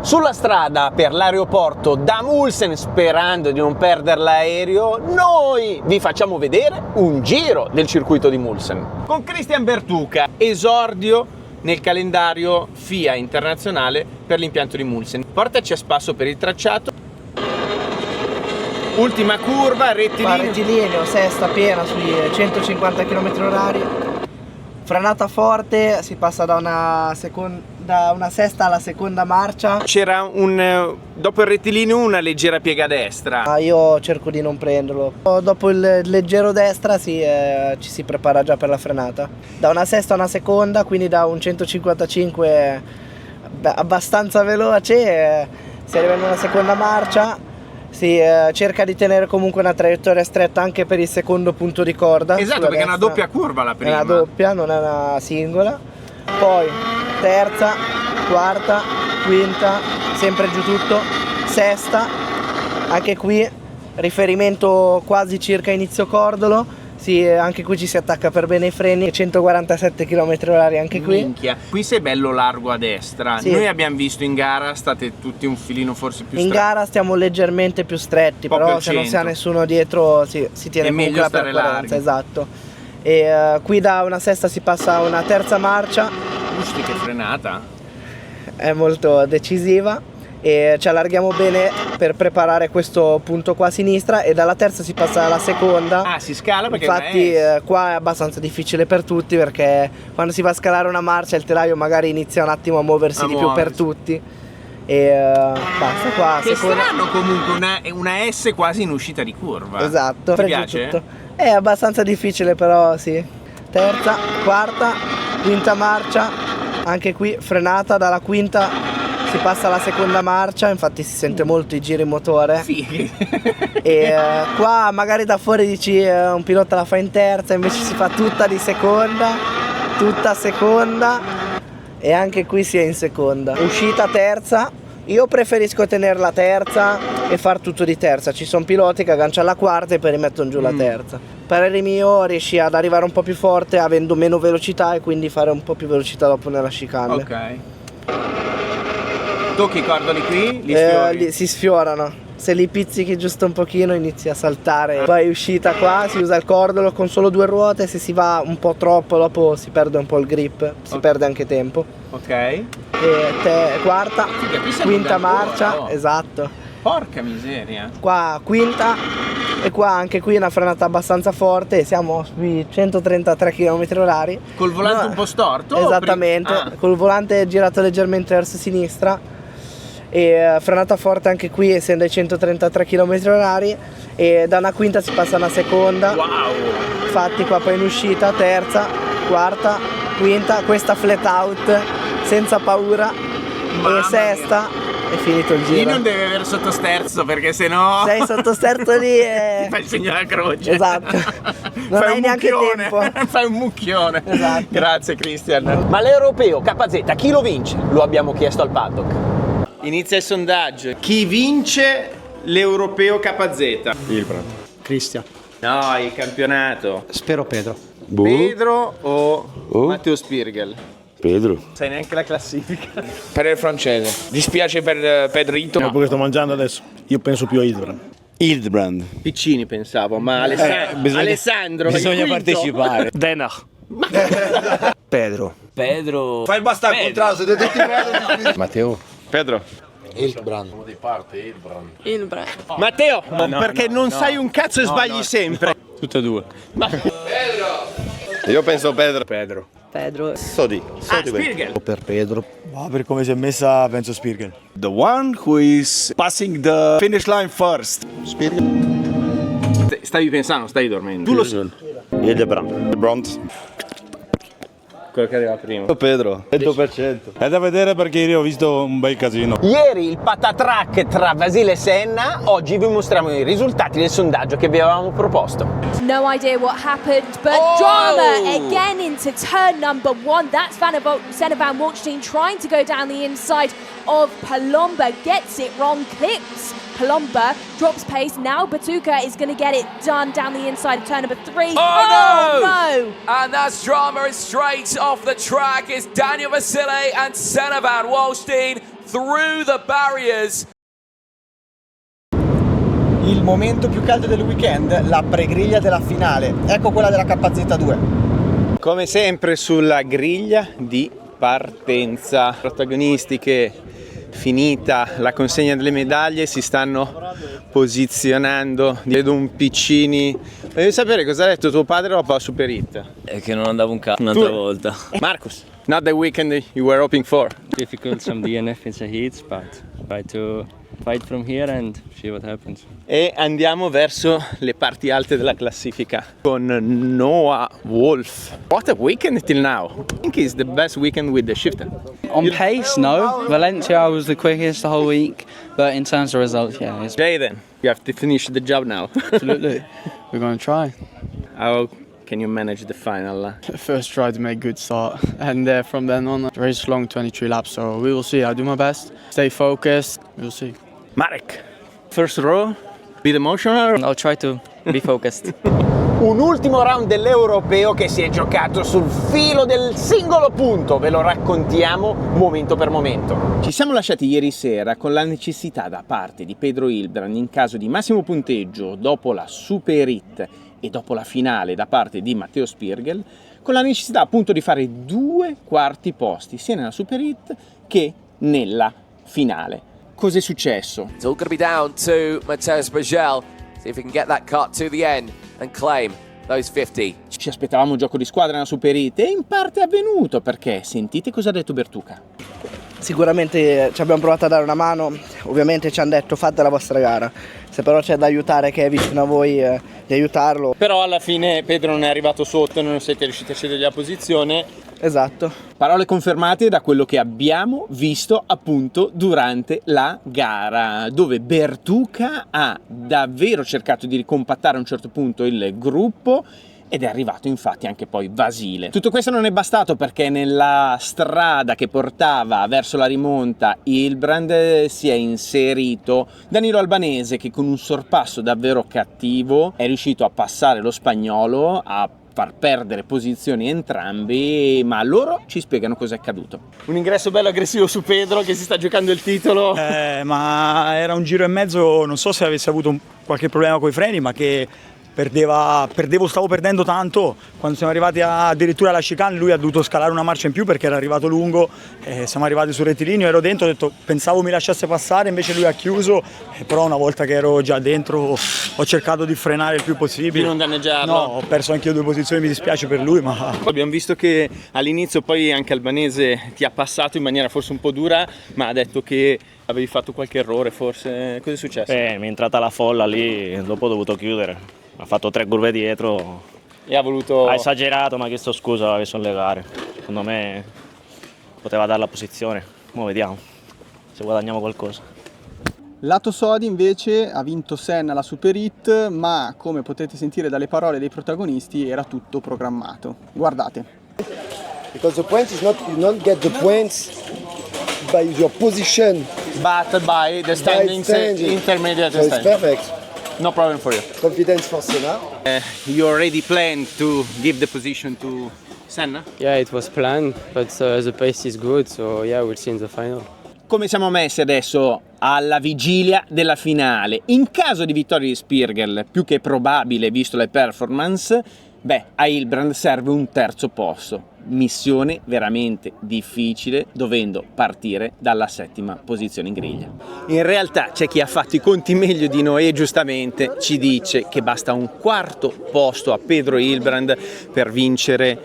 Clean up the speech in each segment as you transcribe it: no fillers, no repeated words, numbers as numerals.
Sulla strada per l'aeroporto da Mulsen, sperando di non perdere l'aereo, noi vi facciamo vedere un giro del circuito di Mulsen. Con Christian Bertuca, esordio nel calendario FIA internazionale per l'impianto di Mulsen. Portaci a spasso per il tracciato. Ultima curva, rettilineo, sesta piena sui 150 km/h. Frenata forte, si passa da una sesta alla seconda marcia. C'era dopo il rettilineo una leggera piega a destra. Io cerco di non prenderlo. Dopo il leggero destra ci si prepara già per la frenata. Da una sesta a una seconda, quindi da un 155 abbastanza veloce, si arriva in una seconda marcia. Si cerca di tenere comunque una traiettoria stretta anche per il secondo punto di corda. Esatto, perché è una doppia curva la prima. È una doppia, non è una singola. Poi terza, quarta, quinta, sempre giù tutto, sesta, anche qui riferimento quasi circa inizio cordolo. Sì, anche qui ci si attacca per bene i freni, 147 km/h anche qui. Minchia. Qui sei bello largo a destra. Sì. Noi abbiamo visto in gara state tutti un filino forse più stretti. In gara stiamo leggermente più stretti, però se non si ha nessuno dietro si tiene comunque la percorrenza. Esatto. E qui da una sesta si passa a una terza marcia. Gusti che frenata. È molto decisiva. E ci allarghiamo bene per preparare questo punto qua a sinistra, e dalla terza si passa alla seconda. Ah, si scala perché infatti qua è abbastanza difficile per tutti, perché quando si va a scalare una marcia il telaio magari inizia un attimo a muoversi di più per tutti. E basta qua. Che strano comunque una S quasi in uscita di curva. Esatto. Ti piace? Tutto. È abbastanza difficile, però sì. Terza, quarta, quinta marcia, anche qui frenata. Dalla quinta si passa alla seconda marcia, infatti si sente molto i giri in motore. Sì. E qua magari da fuori dici un pilota la fa in terza, invece si fa tutta di seconda, tutta seconda, e anche qui si è in seconda. Uscita terza, io preferisco tenere la terza e far tutto di terza. Ci sono piloti che agganciano la quarta e poi rimettono giù la terza. Parere mio, riesci ad arrivare un po' più forte avendo meno velocità, e quindi fare un po' più velocità dopo nella chicane. Ok. Tocchi i cordoli qui, li sfiori? Si sfiorano. Se li pizzichi giusto un pochino inizi a saltare. Poi uscita qua, si usa il cordolo con solo 2 ruote. Se si va un po' troppo dopo si perde un po' il grip, si perde anche tempo. Ok. E quarta, quinta marcia, esatto. Porca miseria. Qua quinta, e qua anche qui una frenata abbastanza forte. Siamo sui 133 km/h. Col volante un po' storto? Esattamente, col volante girato leggermente verso sinistra. E frenata forte anche qui, essendo ai 133 km/h. E da una quinta si passa a una seconda. Wow. Infatti qua poi in uscita, terza, quarta, quinta, questa flat out senza paura. Mamma e sesta mia. È finito il giro. Lì non deve avere sottosterzo, perché sennò sei sottosterzo lì e ti fai il segno della croce. Esatto. Non hai neanche tempo. Fai un mucchione. Esatto. Grazie Christian. Ma l'europeo KZ chi lo vince? Lo abbiamo chiesto al paddock. Inizia il sondaggio. Chi vince l'europeo KZ? Ilbrand. Cristian. No, il campionato. Spero Pedro. Pedro o Matteo Spirgel? Pedro. Sai neanche la classifica. Per il francese. Dispiace per Pedrito. Dopo che sto mangiando adesso, io penso più a Ilbrand. Ilbrand. Piccini pensavo, ma Alessandro. Bisogna partecipare. Denach. Pedro. Pedro. Fai il basta al contrario, siete tutti Pedro. Matteo. Pedro. Ilbrand. Ilbrand. Matteo, perché non sai un cazzo e sbagli sempre. Tutte e due. Io penso Pedro. Pedro. Sodi. Spirgel. Per Pedro. Ma per come si è messa penso Spirgel. The one who is passing the finish line first. Stavi pensando, stai dormendo. Tu lo sai. Ilbrand. Quello che arriva prima. Pedro. 100%. È da vedere perché ieri ho visto un bel casino. Ieri il patatrack tra Vasile e Senna, oggi vi mostriamo i risultati del sondaggio che vi avevamo proposto. No idea what happened, but drama again into turn number 1. That's Senna Van Walchstein trying to go down the inside of Palomba, gets it wrong, clips Palomba, drops pace. Now Bertuca is going to get it done down the inside of turn number 3. Oh no! And that's drama is straight off the track. It's Daniel Vasile and Senna Van Walchstein through the barriers. Il momento più caldo del weekend, la pregriglia della finale. Ecco quella della KZ2. Come sempre sulla griglia di partenza. Protagonisti che, finita la consegna delle medaglie, si stanno posizionando. Vedo un Piccini. Devi sapere cosa ha detto tuo padre dopo la Super Hit? È che non andavo un cazzo un'altra volta. Marcus, not the weekend you were hoping for. Difficult some DNF in the heats, but try to fight from here and see what happens. E andiamo verso le parti alte della classifica con Noah Wolf. What a weekend till now. I think it's the best weekend with the shifter. On pace, no. Valencia was the quickest the whole week, but in terms of results, yeah. Jaden, you have to finish the job now. Absolutely. We're going to try. How can you manage the final? First try to make a good start, and from then on, race long 23 laps, so we will see. I'll do my best, stay focused, we'll see. Marek, first row, bit emotional? I'll try to be focused. Un ultimo round dell'Europeo che si è giocato sul filo del singolo punto, ve lo raccontiamo momento per momento. Ci siamo lasciati ieri sera con la necessità da parte di Pedro Hilbrand, in caso di massimo punteggio dopo la Super Hit e dopo la finale da parte di Matteo Spirgel, con la necessità appunto di fare 2 quarti posti sia nella Super Hit che nella finale. Cos'è successo? It's all going to be down to Matteo Spirgel. See if he can get that cut to the end and claim those 50. Ci aspettavamo un gioco di squadra nella Super Hit e in parte è avvenuto, perché sentite cosa ha detto Bertuca. Sicuramente ci abbiamo provato a dare una mano, ovviamente ci hanno detto fate la vostra gara, se però c'è da aiutare che è vicino a voi di aiutarlo. Però alla fine Pedro non è arrivato sotto, non siete riusciti a scegliere la posizione. Esatto. Parole confermate da quello che abbiamo visto appunto durante la gara, dove Bertuca ha davvero cercato di ricompattare a un certo punto il gruppo ed è arrivato infatti anche poi Vasile. Tutto questo non è bastato, perché nella strada che portava verso la rimonta Hilbrand si è inserito Danilo Albanese, che con un sorpasso davvero cattivo è riuscito a passare lo spagnolo, a far perdere posizioni entrambi, ma loro ci spiegano cosa è accaduto. Un ingresso bello aggressivo su Pedro che si sta giocando il titolo. Ma era un giro e mezzo, non so se avesse avuto qualche problema con i freni, ma che stavo perdendo tanto. Quando siamo arrivati addirittura alla chicane, lui ha dovuto scalare una marcia in più perché era arrivato lungo, siamo arrivati sul rettilineo, ero dentro, ho detto pensavo mi lasciasse passare, invece lui ha chiuso, però una volta che ero già dentro ho cercato di frenare il più possibile. Di non danneggiarlo. No, ho perso anche io 2 posizioni, mi dispiace per lui, ma... Abbiamo visto che all'inizio poi anche Albanese ti ha passato in maniera forse un po' dura, ma ha detto che avevi fatto qualche errore forse. Cosa è successo? Mi è entrata la folla lì, dopo ho dovuto chiudere. Ha fatto 3 curve dietro e ha voluto... Ha esagerato, ma ha chiesto scusa, aveva sulle gare. Secondo me poteva dare la posizione. Ora vediamo se guadagniamo qualcosa. Lato Sodi invece ha vinto Senna alla Super Hit, ma come potete sentire dalle parole dei protagonisti era tutto programmato. Guardate. Because the point is not, you don't get the points by your position, but by the standings, intermediate so it's perfect. No problem for you. Confidence for Senna. You already planned to give the position to Senna? Yeah, it was planned, but the pace is good, so yeah, we'll see in the final. Come siamo messi adesso alla vigilia della finale? In caso di vittoria di Spirgel, più che probabile visto le performance, a Hilbrand serve un terzo posto. Missione veramente difficile, dovendo partire dalla 7ª posizione in griglia. In realtà c'è chi ha fatto i conti meglio di noi e giustamente ci dice che basta un 4° posto a Pedro Hilbrand per vincere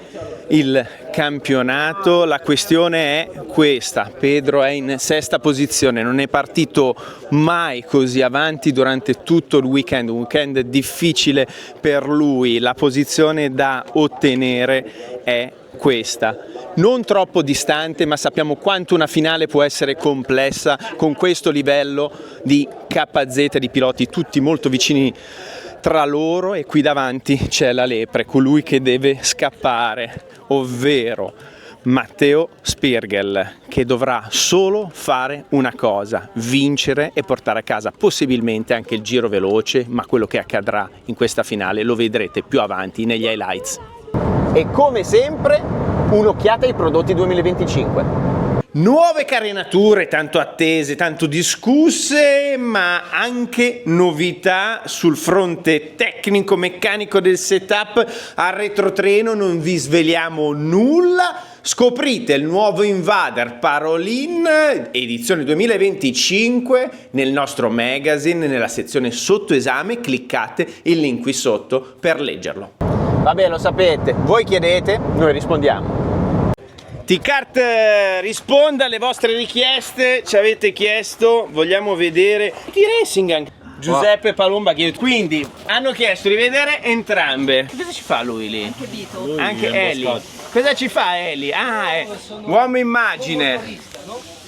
il campionato. La questione è questa: Pedro è in 6ª posizione, non è partito mai così avanti durante tutto il weekend, un weekend difficile per lui. La posizione da ottenere è questa, non troppo distante, ma sappiamo quanto una finale può essere complessa con questo livello di KZ, di piloti tutti molto vicini tra loro, e qui davanti c'è la lepre, colui che deve scappare, ovvero Matteo Spirgel, che dovrà solo fare una cosa: vincere e portare a casa possibilmente anche il giro veloce, ma quello che accadrà in questa finale lo vedrete più avanti negli highlights. E come sempre un'occhiata ai prodotti 2025. Nuove carenature tanto attese, tanto discusse, ma anche novità sul fronte tecnico-meccanico del setup. Al retrotreno non vi sveliamo nulla. Scoprite il nuovo Invader Parolin edizione 2025 nel nostro magazine, nella sezione sotto esame. Cliccate il link qui sotto per leggerlo. Vabbè, lo sapete, voi chiedete, noi rispondiamo. TKART risponda alle vostre richieste, ci avete chiesto, vogliamo vedere di racing anche. Giuseppe Palomba, quindi hanno chiesto di vedere entrambe. Che cosa ci fa lui lì? Anche Vito. Anche Eli. Cosa ci fa Eli? Ah, è uomo immagine.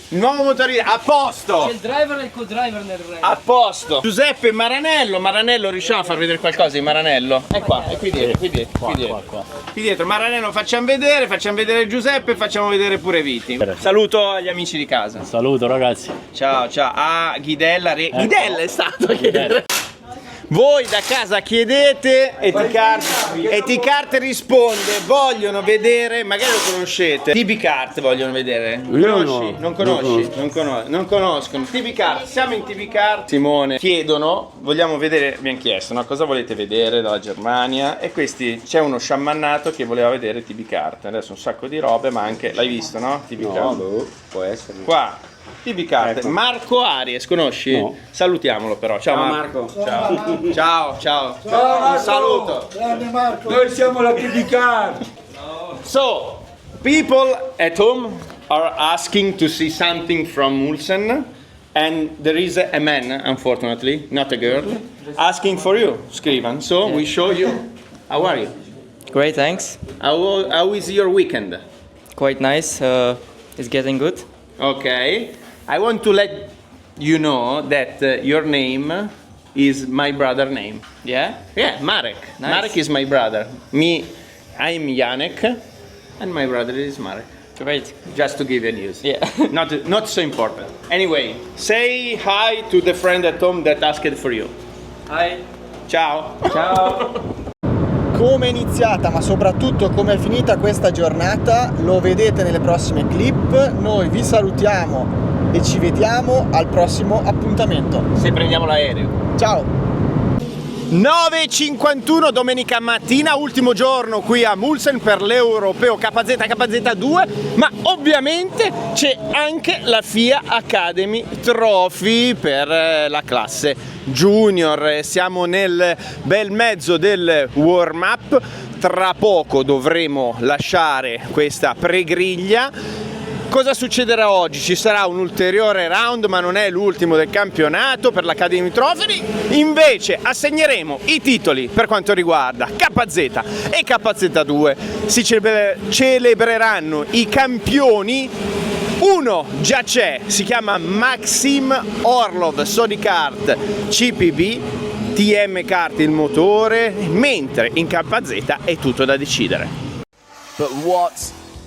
Il nuovo motorino, a posto! C'è il driver e il co-driver nel re. A posto! Giuseppe Maranello, riusciamo a far vedere qualcosa di Maranello? È qua, è qui dietro, qui dietro. Maranello facciamo vedere Giuseppe, facciamo vedere pure Viti. Saluto agli amici di casa. Saluto ragazzi. Ciao. Ah, Ghidella, Ghidella è stato a chiedere. Voi da casa chiedete e TKART risponde, vogliono vedere, magari lo conoscete, TKART vogliono vedere. Non conoscono. TKART, siamo in TKART. Simone, chiedono, vogliamo vedere, abbiamo chiesto, no? Cosa volete vedere dalla Germania? E questi, c'è uno sciamannato che voleva vedere TKART, adesso un sacco di robe, ma anche, l'hai visto, no? TKART. No, può essere. Qua. TKART, ecco. Marco Aries, conosci? No. Salutiamolo però, ciao Marco. Ciao. Un saluto. Grande Marco. Noi siamo la TKART. So, people at home are asking to see something from Mulsen, and there is a man, unfortunately, not a girl, asking for you, Scrivan. So we show you. How are you? Great, thanks. How is your weekend? Quite nice. It's getting good. Okay. I want to let you know that your name is my brother name. Yeah? Yeah, Marek. Nice. Marek is my brother. I'm Janek, and my brother is Marek. Great. Just to give you news. Yeah. Not so important. Anyway, say hi to the friend at home that asked for you. Hi. Ciao. Ciao. Come è iniziata, ma soprattutto come è finita questa giornata, lo vedete nelle prossime clip. Noi vi salutiamo e ci vediamo al prossimo appuntamento. Se prendiamo l'aereo. Ciao! 9:51 domenica mattina, ultimo giorno qui a Mulsen per l'Europeo KZ-KZ2, ma ovviamente c'è anche la FIA Academy Trophy per la classe Junior. Siamo nel bel mezzo del warm-up, tra poco dovremo lasciare questa pregriglia. Cosa succederà oggi? Ci sarà un ulteriore round, ma non è l'ultimo del campionato per l'Academy Trophy. Invece assegneremo i titoli per quanto riguarda KZ e KZ2. Si celebreranno i campioni. Uno già c'è, si chiama Maxim Orlov, Sodikart CPB, TKART il motore, mentre in KZ è tutto da decidere. But what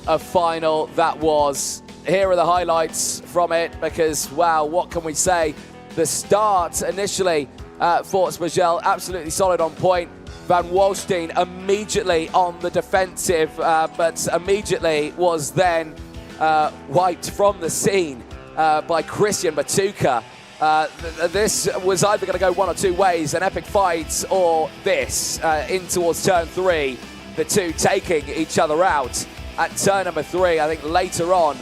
a final that was. Here are the highlights from it because, wow, what can we say? The start initially for Spagel, absolutely solid on point. Van Wolstein immediately on the defensive, but immediately was then wiped from the scene by Christian Matuka. This was either going to go one or two ways, an epic fight or this, in towards turn 3, the two taking each other out. At turn number 3, I think later on,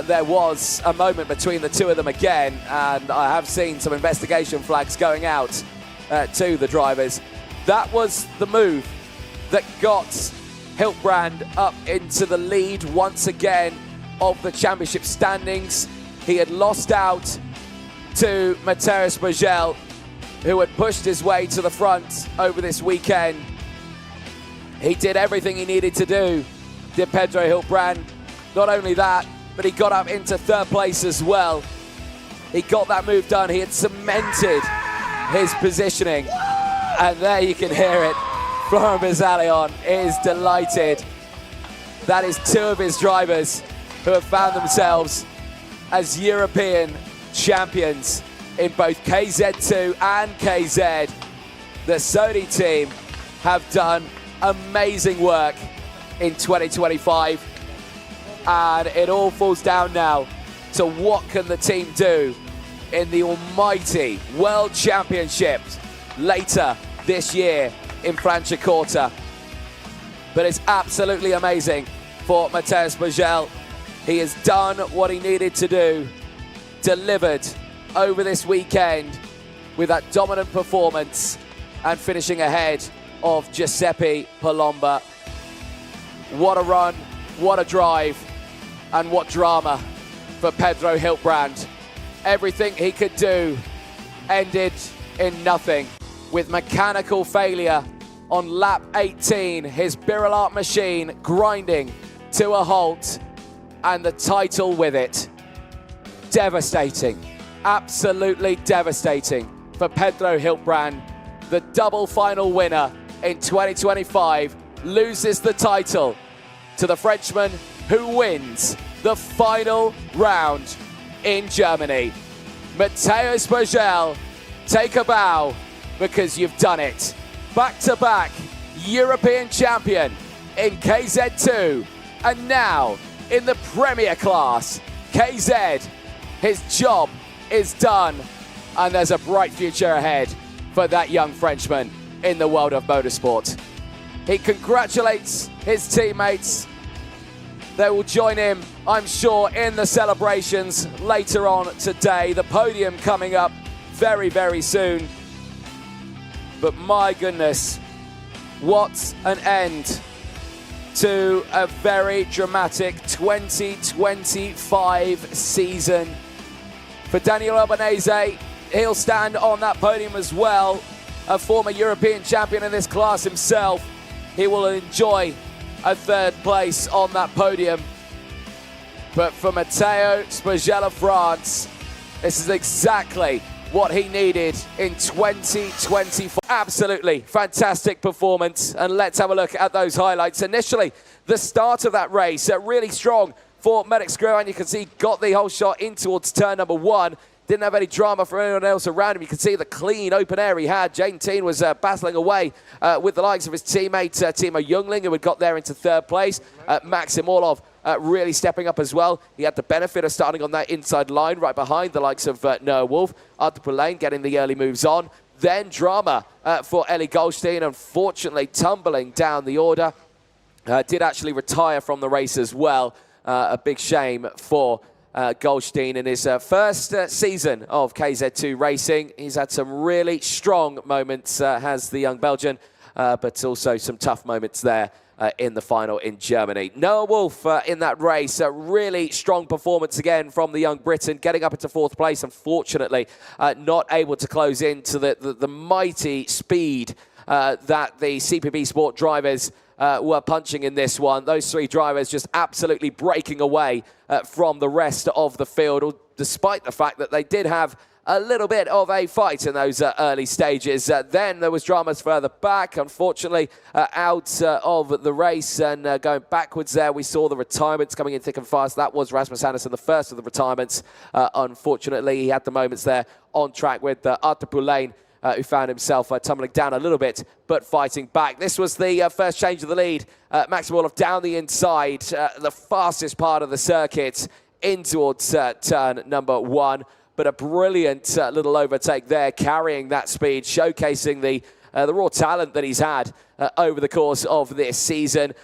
there was a moment between the two of them again, and I have seen some investigation flags going out to the drivers. That was the move that got Hiltbrand up into the lead once again of the championship standings. He had lost out to Mateus Spagel, who had pushed his way to the front over this weekend. He did everything he needed to do, did Pedro Hiltbrand. Not only that, but he got up into third place as well. He got that move done. He had cemented his positioning. And there you can hear it. Florent Bizzalion is delighted. That is two of his drivers who have found themselves as European champions in both KZ2 and KZ. The Sodi team have done amazing work in 2025. And it all falls down now to what can the team do in the almighty World Championships later this year in Franciacorta. But it's absolutely amazing for Mateusz Bożel. He has done what he needed to do, delivered over this weekend with that dominant performance and finishing ahead of Giuseppe Palomba. What a run, what a drive, and what drama for Pedro Hiltbrand. Everything he could do ended in nothing. With mechanical failure on lap 18, his Birolart machine grinding to a halt, and the title with it. Devastating, absolutely devastating for Pedro Hiltbrand. The double final winner in 2025 loses the title to the Frenchman who wins the final round in Germany. Mateusz Bożel, take a bow because you've done it. Back-to-back European champion in KZ2 and now in the Premier class. KZ, his job is done and there's a bright future ahead for that young Frenchman in the world of motorsport. He congratulates his teammates. They will join him, I'm sure, in the celebrations later on today. The podium coming up very, very soon. But my goodness, what an end to a very dramatic 2025 season. For Daniel Albanese, he'll stand on that podium as well. A former European champion in this class himself. He will enjoy a third place on that podium. But for Mateusz Bożel of France, this is exactly what he needed in 2024. Absolutely fantastic performance. And let's have a look at those highlights. Initially, the start of that race, really strong for Medic Screw, and you can see got the whole shot in towards turn number 1. Didn't have any drama for anyone else around him. You can see the clean open air he had. Jaden Teen was battling away with the likes of his teammate Timo Jungling, who had got there into third place. Maxim Orlov really stepping up as well. He had the benefit of starting on that inside line right behind the likes of Noah Wolf. Arthur Lane getting the early moves on. Then drama for Ellie Goldstein, unfortunately tumbling down the order. Did actually retire from the race as well. A big shame for Goldstein in his first season of KZ2 racing. He's had some really strong moments, has the young Belgian, but also some tough moments there in the final in Germany. Noah Wolf in that race, a really strong performance again from the young Briton, getting up into fourth place. Unfortunately, not able to close into the mighty speed that the CPB Sport drivers were punching in this one. Those three drivers just absolutely breaking away from the rest of the field, despite the fact that they did have a little bit of a fight in those early stages. Then there was dramas further back, unfortunately, out of the race and going backwards there. We saw the retirements coming in thick and fast. That was Rasmus Andersen, the first of the retirements. Unfortunately, he had the moments there on track with Arthur Poulain, who found himself tumbling down a little bit, but fighting back. This was the first change of the lead. Maxim Orlov down the inside, the fastest part of the circuit, in towards turn number 1. But a brilliant little overtake there, carrying that speed, showcasing the raw talent that he's had over the course of this season.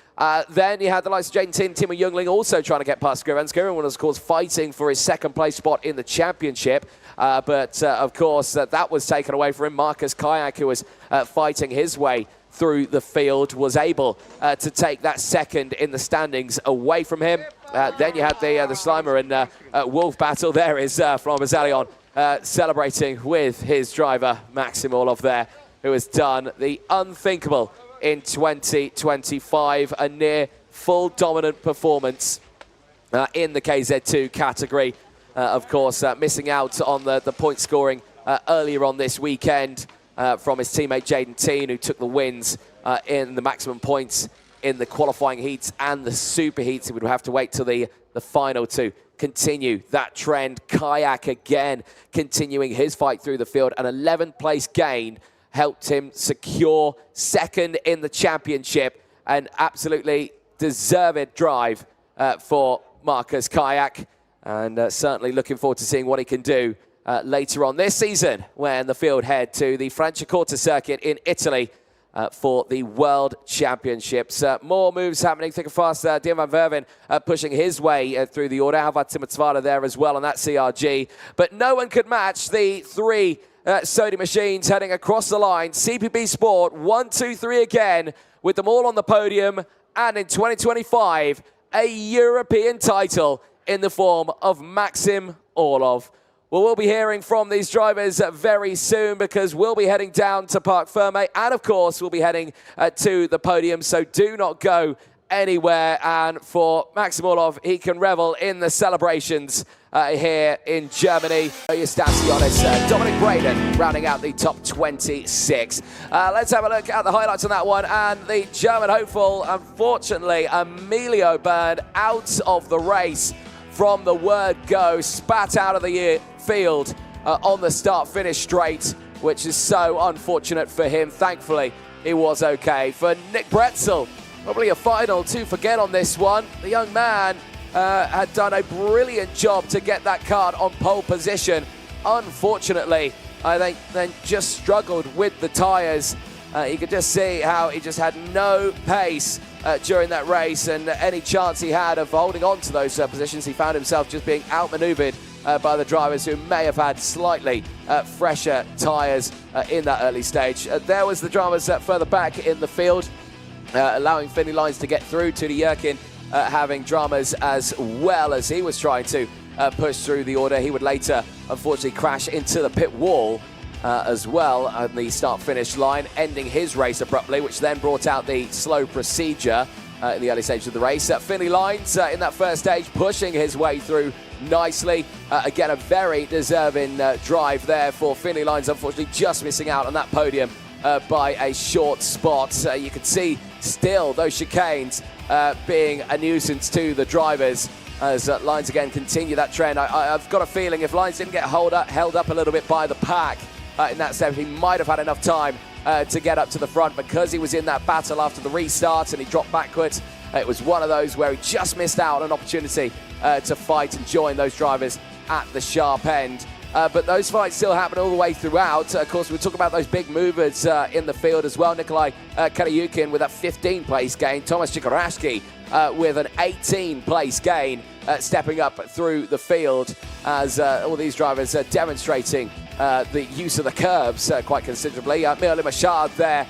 Then you had the likes of Jaden Tin, Timo Jungling also trying to get past Skriven. Skriven was, of course, fighting for his second place spot in the championship. But, of course, that was taken away from him. Marcus Kayak, who was fighting his way through the field, was able to take that second in the standings away from him. Then you had the Slimer and Wolf battle. There is Florent Bazalion celebrating with his driver, Maxim Orlov there, who has done the unthinkable in 2025. A near full dominant performance in the KZ2 category. Of course, missing out on the point scoring earlier on this weekend from his teammate Jaden Teen, who took the wins in the maximum points in the qualifying heats and the super heats. He would have to wait till the final to continue that trend. Kayak again continuing his fight through the field. An 11th place gain helped him secure second in the championship. An absolutely deserved drive for Marcus Kayak, and certainly looking forward to seeing what he can do later on this season when the field head to the Franciacorta circuit in Italy for the World Championships. More moves happening thick and fast. Dean van Verven pushing his way through the order. Halvard Timotsvala there as well on that CRG. But no one could match the three Sodi machines heading across the line. CPB Sport 1, 2, 3 again, with them all on the podium. And in 2025, a European title in the form of Maxim Orlov. Well, we'll be hearing from these drivers very soon, because we'll be heading down to Parc Ferme, and of course we'll be heading to the podium, so do not go anywhere. And for Maxim Orlov, he can revel in the celebrations here in Germany. Eustacionis, Dominic Braden rounding out the top 26. Let's have a look at the highlights on that one, and the German hopeful, unfortunately, Emilio burned out of the race from the word go, spat out of the field on the start-finish straight, which is so unfortunate for him. Thankfully, he was okay. For Nick Bretzel, probably a final to forget on this one. The young man had done a brilliant job to get that kart on pole position. Unfortunately, I think then just struggled with the tyres. You could just see how he just had no pace during that race, and any chance he had of holding on to those positions, he found himself just being outmaneuvered by the drivers who may have had slightly fresher tyres in that early stage. There was the dramas further back in the field, allowing Finley Lines to get through. Tudi Jurkin having dramas as well as he was trying to push through the order. He would later, unfortunately, crash into the pit wall as well on the start-finish line, ending his race abruptly, which then brought out the slow procedure in the early stage of the race. Finley Lines in that first stage pushing his way through nicely. Again, a very deserving drive there for Finley Lines, unfortunately just missing out on that podium by a short spot. You can see still those chicanes being a nuisance to the drivers as Lines again continue that trend. I've got a feeling if Lines didn't get held up a little bit by the pack in that step, he might have had enough time to get up to the front, because he was in that battle after the restart and he dropped backwards. It was one of those where he just missed out on an opportunity to fight and join those drivers at the sharp end. But those fights still happen all the way throughout. Of course, we talk about those big movers in the field as well. Nikolai Karayukin with a 15th place gain. Thomas Chikaraski with an 18th place gain, stepping up through the field as all these drivers are demonstrating the use of the curbs quite considerably. Mirli Machard there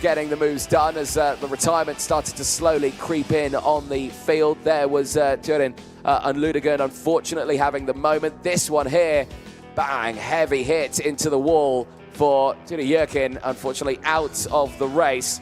getting the moves done as the retirement started to slowly creep in on the field. There was Turin and Ludigan unfortunately having the moment. This one here, bang, heavy hit into the wall for Tudi Jurkin, unfortunately out of the race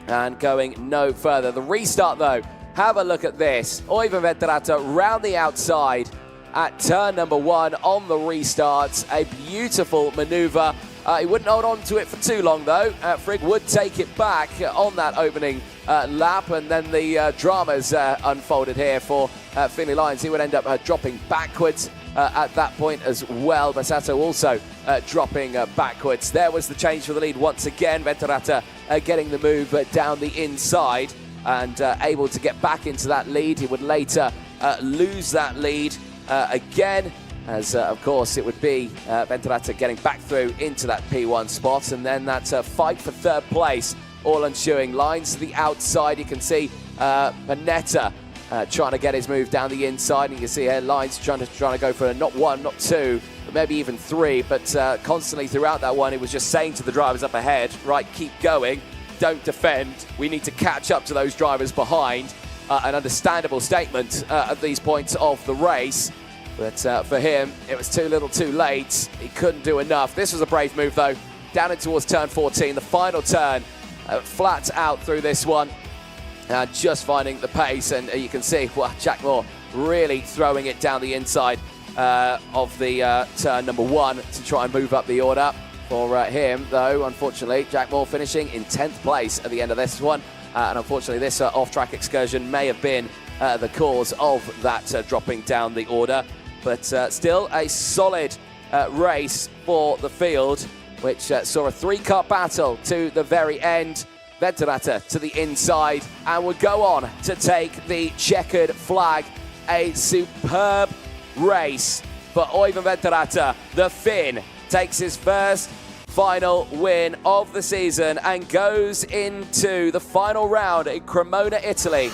and going no further. The restart though, have a look at this. Oiva Venturata round the outside at turn number 1 on the restart. A beautiful maneuver. He wouldn't hold on to it for too long though. Frigg would take it back on that opening lap, and then the dramas unfolded here for Finley Lines. He would end up dropping backwards at that point as well. Bassato also dropping backwards. There was the change for the lead once again. Venturata getting the move down the inside and able to get back into that lead. He would later lose that lead again, as of course it would be Venturata getting back through into that P1 spot, and then that fight for third place all ensuing. Lines to the outside, you can see Panetta trying to get his move down the inside, and you can see here Lines trying to go for not 1, not 2, but maybe even 3, but constantly throughout that one he was just saying to the drivers up ahead, right, keep going, don't defend, we need to catch up to those drivers behind. An understandable statement at these points of the race. But for him, it was too little too late. He couldn't do enough. This was a brave move, though. Down in towards turn 14, the final turn. Flat out through this one. Just finding the pace. And you can see, well, Jack Moore really throwing it down the inside of the turn number 1 to try and move up the order. For him, though, unfortunately, Jack Moore finishing in 10th place at the end of this one. And unfortunately, this off-track excursion may have been the cause of that dropping down the order. But still a solid race for the field, which saw a 3-car battle to the very end. Venturata to the inside and would go on to take the checkered flag a superb race for Oivan Venturata. The Finn takes his first final win of the season and goes into the final round in Cremona, Italy